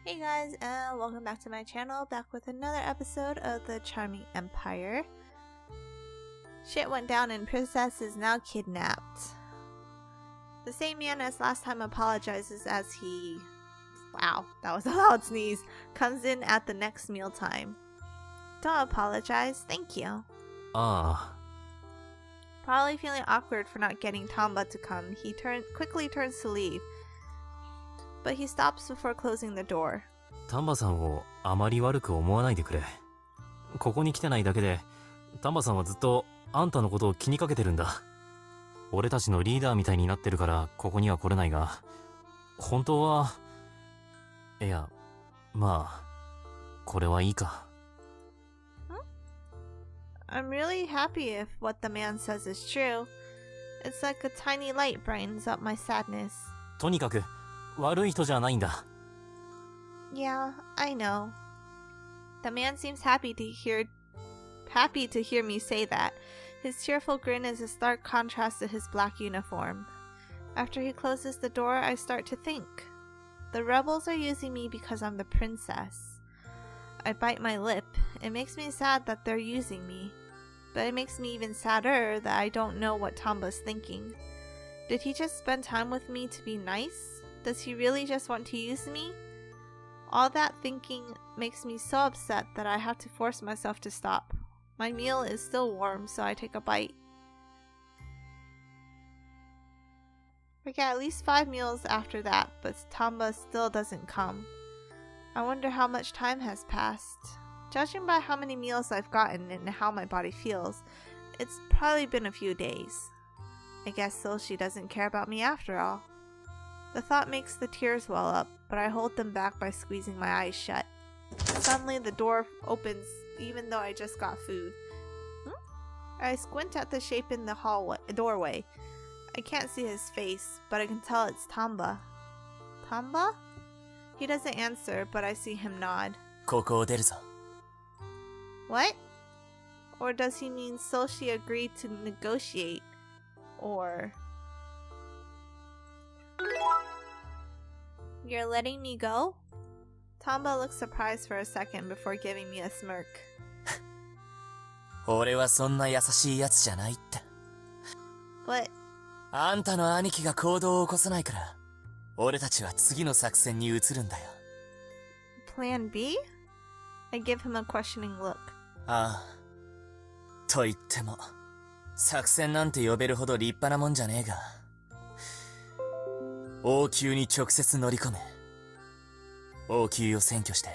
Hey guys, and welcome back to my channel, back with another episode of The Charming Empire. Shit went down and Princess is now kidnapped. The same man as last time apologizes as he... Wow, that was a loud sneeze. Comes in at the next mealtime. Don't apologize, thank you. Probably feeling awkward for not getting Tamba to come, he quickly turns to leave. But he stops before closing the door. 丹波さんをあまり悪く思わないでくれ。ここに来てないだけで、丹波さんはずっとあんたのことを気にかけてるんだ。俺たちのリーダーみたいになってるからここには来れないが、本当は、いや、まあ、これはいいか。I'm really happy if what the man says is true. It's like a tiny light brightens up my sadness. とにかく、悪い人じゃないんだ。Yeah, I know. The man seems happy to hear me say that. His cheerful grin is a stark contrast to his black uniform. After he closes the door, I start to think. The rebels are using me because I'm the princess. I bite my lip. It makes me sad that they're using me. But it makes me even sadder that I don't know what Tamba's thinking. Did he just spend time with me to be nice? Does he really just want to use me? All that thinking makes me so upset that I have to force myself to stop. My meal is still warm, so I take a bite. I get at least 5 meals after that, but Tamba still doesn't come. I wonder how much time has passed. Judging by how many meals I've gotten and how my body feels, it's probably been a few days. I guess Soshi doesn't care about me after all. The thought makes the tears well up, but I hold them back by squeezing my eyes shut. Suddenly the door opens even though I just got food. I squint at the shape in the doorway. I can't see his face, but I can tell it's Tamba. Tamba? He doesn't answer, but I see him nod. ここを出るぞ。 What? Or does he mean Soshi agreed to negotiate? Or... You're letting me go? Tamba looks surprised for a second before giving me a smirk. 俺はそんな優しいやつじゃないって。 But... あんたの兄貴が行動を起こさないから、俺たちは次の作戦に移るんだよ。 Plan B? I give him a questioning look. ああ。と言っても、作戦なんて呼べるほど立派なもんじゃねえが。王宮に直接乗り込め。王宮を占拠して、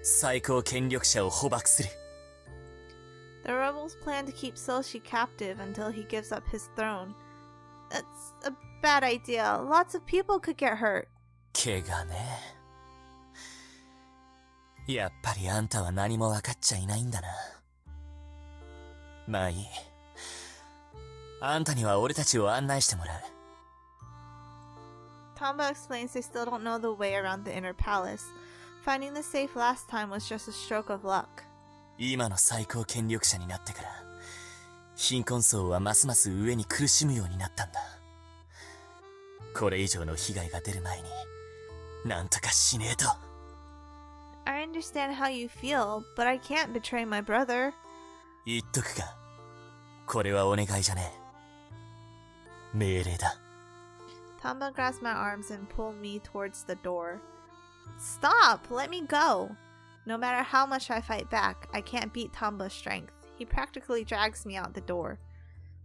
最高権力者を捕獲する。 The rebels plan to keep Soshi captive until he gives up his throne. That's a bad idea. Lots of people could get hurt. 怪我ね。やっぱりあんたは何も分かっちゃいないんだな。まあいい。あんたには俺たちを案内してもらう。 Tamba explains they still don't know the way around the inner palace. Finding the safe last time was just a stroke of luck. 今の最高権力者になってから、貧困層はますます上に苦しむようになったんだ。これ以上の被害が出る前に、なんとかしねえと。I understand how you feel, but I can't betray my brother. 言っとくか。これはお願いじゃねえ。命令だ。 Tamba grabs my arms and pulls me towards the door. Stop! Let me go! No matter how much I fight back, I can't beat Tamba's strength. He practically drags me out the door.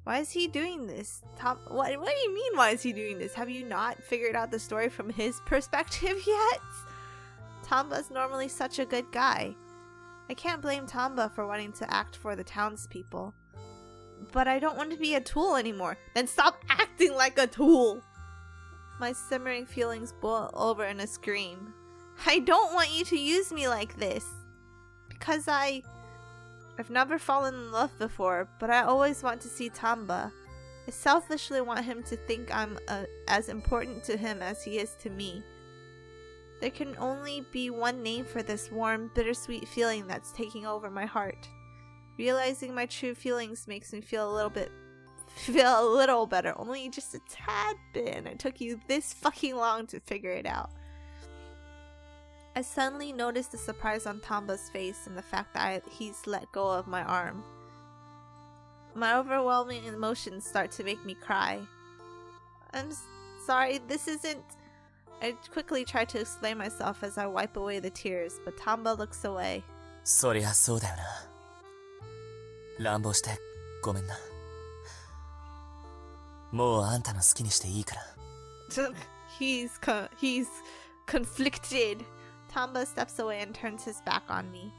Why is he doing this? What do you mean, why is he doing this? Have you not figured out the story from his perspective yet? Tamba's normally such a good guy. I can't blame Tamba for wanting to act for the townspeople. But I don't want to be a tool anymore. Then stop acting like a tool! My simmering feelings boil over in a scream. I don't want you to use me like this. Because I've never fallen in love before, but I always want to see Tamba. I selfishly want him to think I'm as important to him as he is to me. There can only be one name for this warm, bittersweet feeling that's taking over my heart. Realizing my true feelings makes me feel a little better, only just a tad bit, and it took you this fucking long to figure it out. I suddenly noticed the surprise on Tamba's face and the fact that he's let go of my arm. My overwhelming emotions start to make me cry. I'm sorry, this isn't... I quickly try to explain myself as I wipe away the tears, but Tamba looks away. そりゃそうだよな。乱暴してごめんな。もうあんたの好きにしていいから。He's conflicted. Tamba steps away and turns his back on me.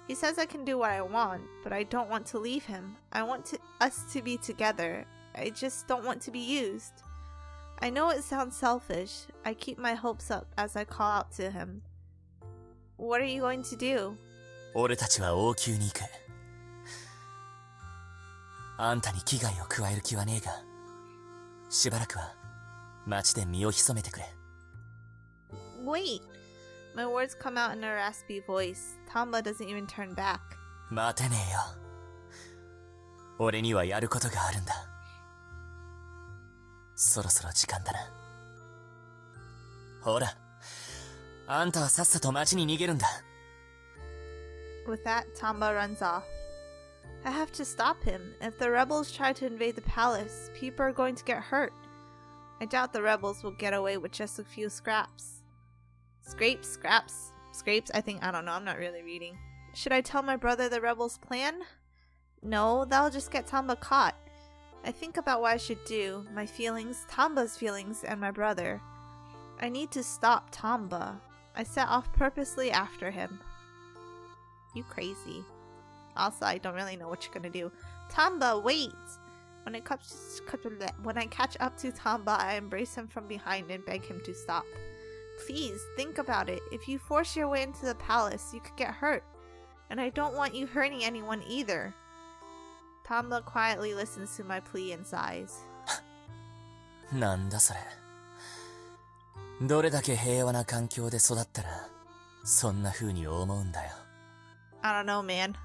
He says I can do what I want, but I don't want to leave him. I want us to be together. I just don't want to be used. I know it sounds selfish. I keep my hopes up as I call out to him. What are you going to do? 俺たちは王宮に行く。あんたに危害を加える気はねえが、しばらくは町で身を潜めてくれ。Wait! My words come out in a raspy voice. Tamba doesn't even turn back. 待てねえよ。俺にはやることがあるんだ。そろそろ時間だな。ほら、あんたはさっさと町に逃げるんだ。With that, Tamba runs off. I have to stop him. If the rebels try to invade the palace, people are going to get hurt. I doubt the rebels will get away with just a few scraps. Scrapes? I don't know, I'm not really reading. Should I tell my brother the rebels' plan? No, that'll just get Tamba caught. I think about what I should do, my feelings, Tamba's feelings, and my brother. I need to stop Tamba. I set off purposely after him. You crazy. Also, I don't really know what you're gonna do. Tamba, wait! When I catch up to Tamba, I embrace him from behind and beg him to stop. Please, think about it. If you force your way into the palace, you could get hurt. And I don't want you hurting anyone either. Tamba quietly listens to my plea and sighs. なんだそれ。どれだけ平和な環境で育ったら、そんな風に思うんだよ。I don't know, man.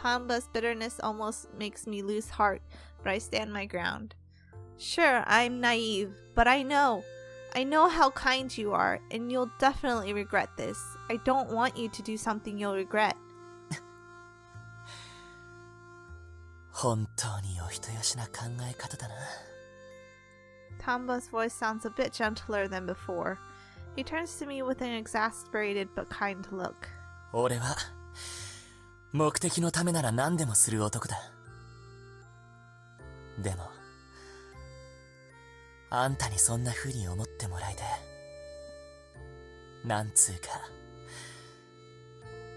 Tamba's bitterness almost makes me lose heart, but I stand my ground. Sure, I'm naive, but I know how kind you are, and you'll definitely regret this. I don't want you to do something you'll regret. 本当にお人よしな考え方だな。Tamba's voice sounds a bit gentler than before. He turns to me with an exasperated but kind look. 俺は目的のためなら何でもする男だ。でもあんたにそんな風に思ってもらえて、なんつうか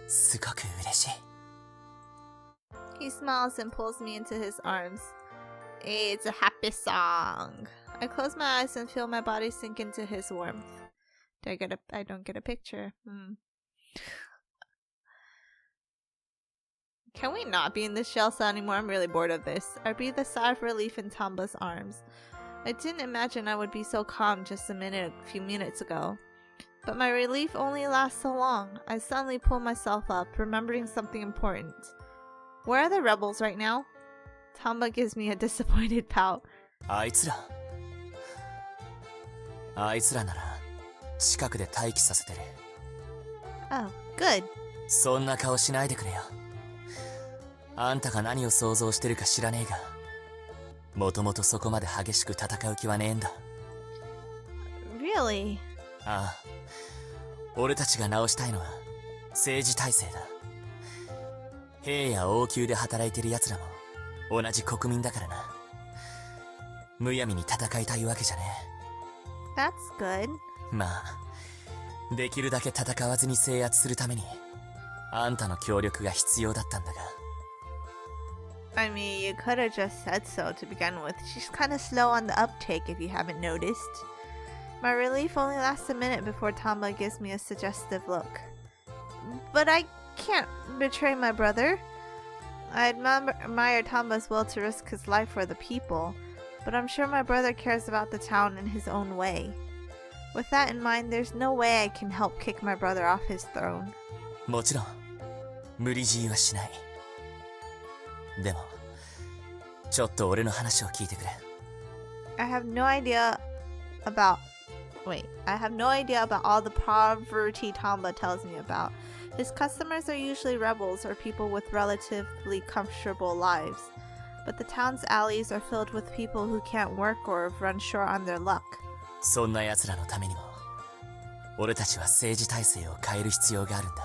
すごく嬉しい。He smiles and pulls me into his arms. It's a happy song. I close my eyes and feel my body sink into his warmth. I don't get a picture. Can we not be in this shell cell anymore? I'm really bored of this. I breathe a sigh of relief in Tamba's arms. I didn't imagine I would be so calm just a few minutes ago. But my relief only lasts so long. I suddenly pull myself up, remembering something important. Where are the rebels right now? Tamba gives me a disappointed pout. あいつらなら近くで待機させてる。Oh, good. そんな顔しないでくれよ。あんたが何を想像してるか知らねえが、もともとそこまで激しく戦う気はねえんだ。Really? ああ、俺たちが直したいのは政治体制だ。兵や王宮で働いてる奴らも同じ国民だからな。むやみに戦いたいわけじゃねえ。That's good. まあ、できるだけ戦わずに制圧するために、あんたの協力が必要だったんだが。I mean, you could have just said so to begin with. She's kind of slow on the uptake if you haven't noticed. My relief only lasts a minute before Tamba gives me a suggestive look. But I can't betray my brother. I admire Tamba's will to risk his life for the people, but I'm sure my brother cares about the town in his own way. With that in mind, there's no way I can help kick my brother off his throne. もちろん、無理強いはしない。でも、ちょっと俺の話を聞いてくれ。I have no idea about Wait, I have no idea about all the poverty Tamba tells me about. His customers are usually rebels or people with relatively comfortable lives. But the town's alleys are filled with people who can't work or have run short on their luck. そんな奴らのためにも、俺たちは政治体制を変える必要があるんだ。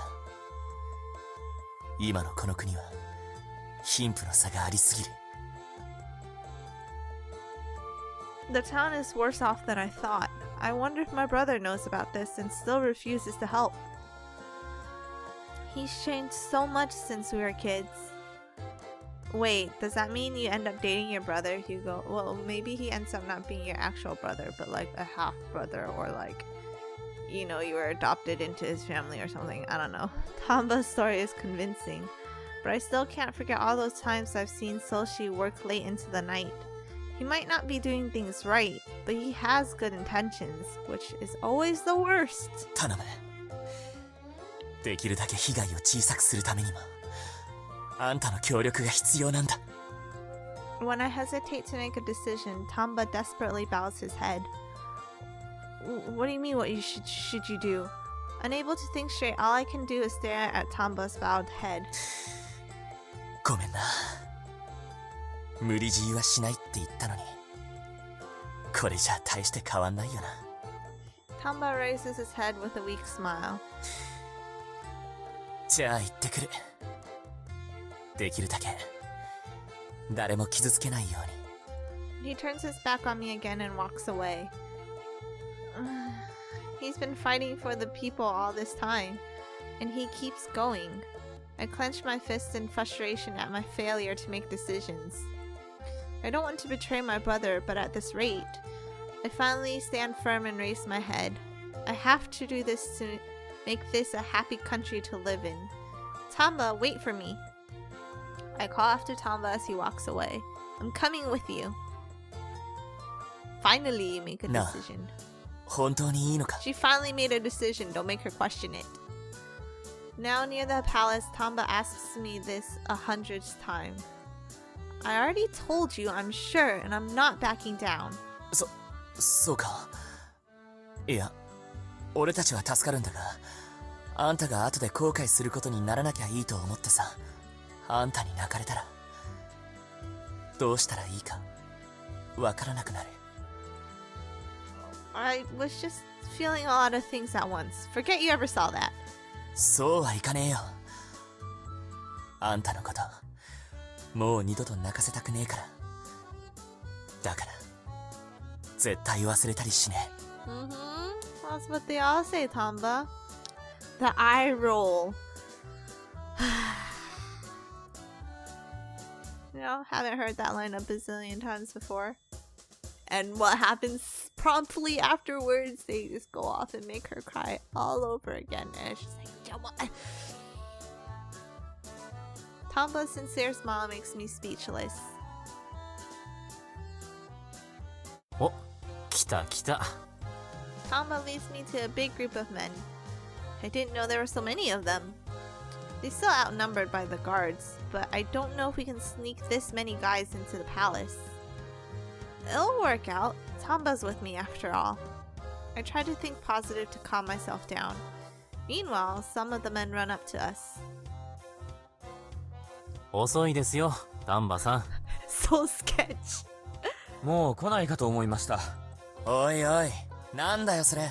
今のこの国は、貧富の差がありすぎる。The town is worse off than I thought. I wonder if my brother knows about this and still refuses to help. He's changed so much since we were kids. Wait, does that mean you end up dating your brother, Hugo? Well, maybe he ends up not being your actual brother, but like a half-brother, or like, you know, you were adopted into his family or something. I don't know. Tamba's story is convincing, but I still can't forget all those times I've seen Soshi work late into the night. He might not be doing things right, but he has good intentions, which is always the worst. 頼む。できるだけ被害を小さくするためにも、あんたの協力が必要なんだ。When I hesitate to make a decision, Tamba desperately bows his head. What do you mean what should you do? Unable to think straight, all I can do is stare at Tamba's bowed head. ごめんな。無理強いはしないって言ったのに、これじゃ大して変わんないよな。Tamba raises his head with a weak smile. じゃあ行ってくる。できるだけ誰も傷つけないように。 He turns his back on me again and walks away. He's been fighting for the people all this time, and he keeps going. I clench my fists in frustration at my failure to make decisions. I don't want to betray my brother, but at this rate, I finally stand firm and raise my head. I have to do this to make this a happy country to live in. Tamba, wait for me. I call after Tamba as he walks away. I'm coming with you. Finally, you make a No. decision. 本当にいいのか？ She finally made a decision. Don't make her question it. Now near the palace, Tamba asks me this 100th time. I already told you, I'm sure, and I'm not backing down. そうか。いや、俺たちは助かるんだが、あんたが後で後悔することにならなきゃいいと思ってさ。あんたに泣かれたら、どうしたらいいかわからなくなる。I was just feeling a lot of things at once. Forget you ever saw that. そうはいかねえよ。あんたのこと、もう二度と泣かせたくねえから。だから、絶対忘れたりしねえ。That's what they all say, Tamba. The eye roll. You know, haven't heard that line a bazillion times before. And what happens promptly afterwards, they just go off and make her cry all over again. And it's just like, yeah, what? Tamba's sincere smile makes me speechless. お、来た来た。 Tamba leads me to a big group of men. I didn't know there were so many of them. They still outnumbered by the guards, but I don't know if we can sneak this many guys into the palace. It'll work out. Tamba's with me after all. I try to think positive to calm myself down. Meanwhile, some of the men run up to us. 遅いですよ、丹波さ So sketch. ん。もう来ないかと思いました。おいおい、なんだよそれ。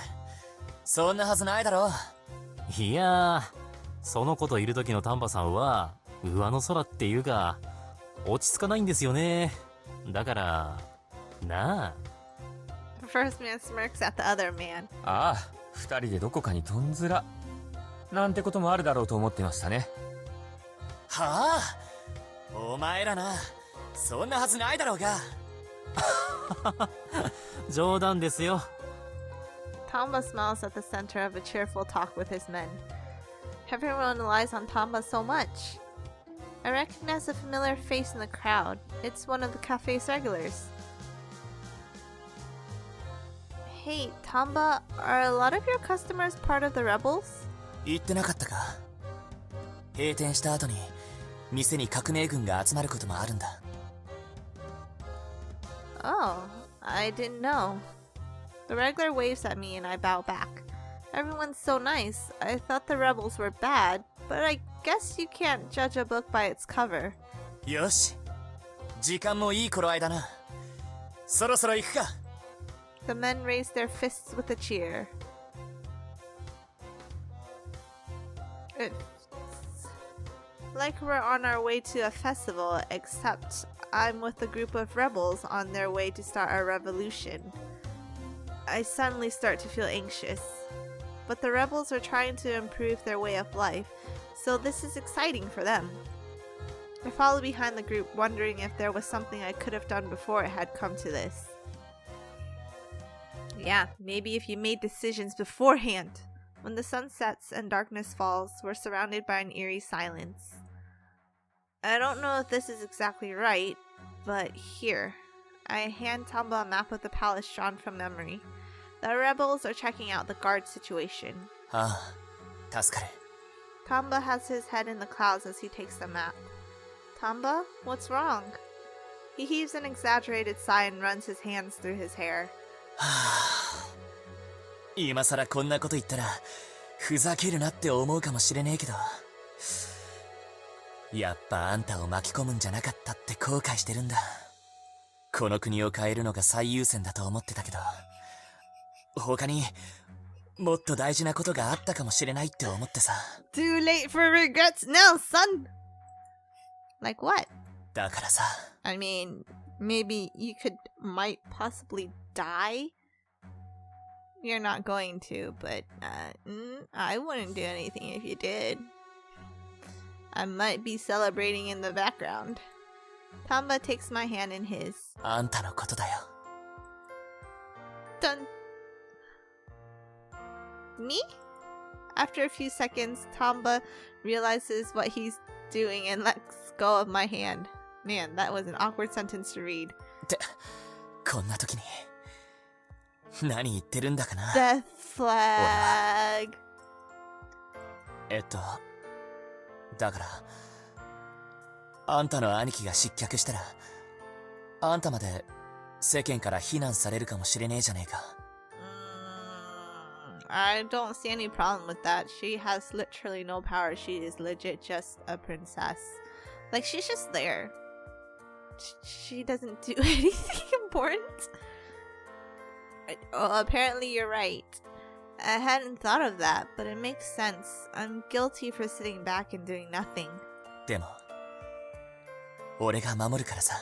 そんなはずないだろ。いやー、その子といる時の丹波さんは上の空っていうか落ち着かないんですよね。だからなあ。 The first man smirks at the other man. ああ、二人でどこかにとんずら。なんてこともあるだろうと思ってましたね。はあ、お前らな、そんなはずないだろうが。冗談ですよ。 Tamba smiles at the center of a cheerful talk with his men. Everyone relies on Tamba so much. I recognize a familiar face in the crowd. It's one of the cafe's regulars. Hey, Tamba, are a lot of your customers part of the rebels? 言ってなかったか。閉店した後に店に革命軍が集まることもあるんだ。Oh, I didn't know. The regular waves at me and I bow back. Everyone's so nice. I thought the rebels were bad, but I guess you can't judge a book by its cover. よし。時間もいい頃合いだな。そろそろ行くか。The men raised their fists with a cheer. It's like we're on our way to a festival, except I'm with a group of rebels on their way to start a revolution. I suddenly start to feel anxious. But the rebels are trying to improve their way of life, so this is exciting for them. I follow behind the group, wondering if there was something I could have done before it had come to this. Yeah, maybe if you made decisions beforehand. When the sun sets and darkness falls, we're surrounded by an eerie silence. I don't know if this is exactly right, but here. I hand Tamba a map of the palace drawn from memory. The rebels are checking out the guard situation. ああ、助かる。Tamba has his head in the clouds as he takes the map. Tamba, what's wrong? He heaves an exaggerated sigh and runs his hands through his hair. はあ。今さらこんなこと言ったら、ふざけるなって思うかもしれねえけど。やっぱあんたを巻き込むんじゃなかったって後悔してるんだ。この国を変えるのが最優先だと思ってたけど、他にもっと大事なことがあったかもしれないって思ってさ。Too late for regrets now, son! Like what? だからさ。I mean, maybe you might possibly die? You're not going to, but I wouldn't do anything if you did. I might be celebrating in the background. Tamba takes my hand in his. あんたのことだよ。Dun. Me? After a few seconds, Tamba realizes what he's doing and lets go of my hand. Man, that was an awkward sentence to read. ってこんな時に何言ってるんだかな。 Death flag. だからあんたの兄貴が失脚したらあんたまで世間から非難されるかもしれねえじゃねえか。I don't see any problem with that. She has literally no power. She is legit just a princess. Like, she's just there. She doesn't do anything important. Oh, apparently you're right. I hadn't thought of that, but it makes sense. I'm guilty for sitting back and doing nothing. でも俺が守るからさ。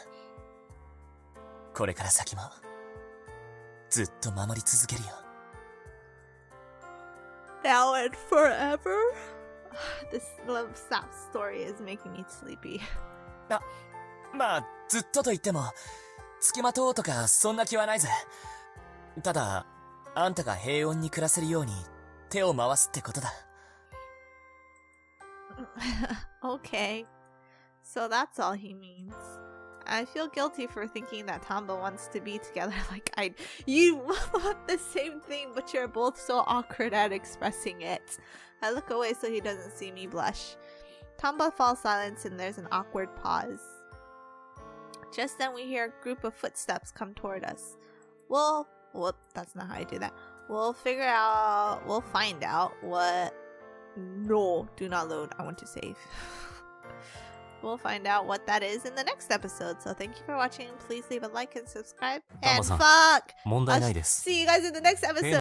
これから先もずっと守り続けるよ。Now and forever? This love sap story is making me sleepy. まあずっとと言っても付きまとうとかそんな気はないぜ。ただあんたが平穏に暮らせるように手を回すってことだ。Okay. So that's all he means. I feel guilty for thinking that Tamba wants to be together like I... You want the same thing, but you're both so awkward at expressing it. I look away so he doesn't see me blush. Tamba falls silent and there's an awkward pause. Just then we hear a group of footsteps come toward us. Well, that's not how I do that. We'll find out what... No, do not load. I want to save. We'll find out what that is in the next episode. So thank you for watching. Please leave a like and subscribe. And Tamba-san, fuck! 問題ないです。See you guys in the next episode.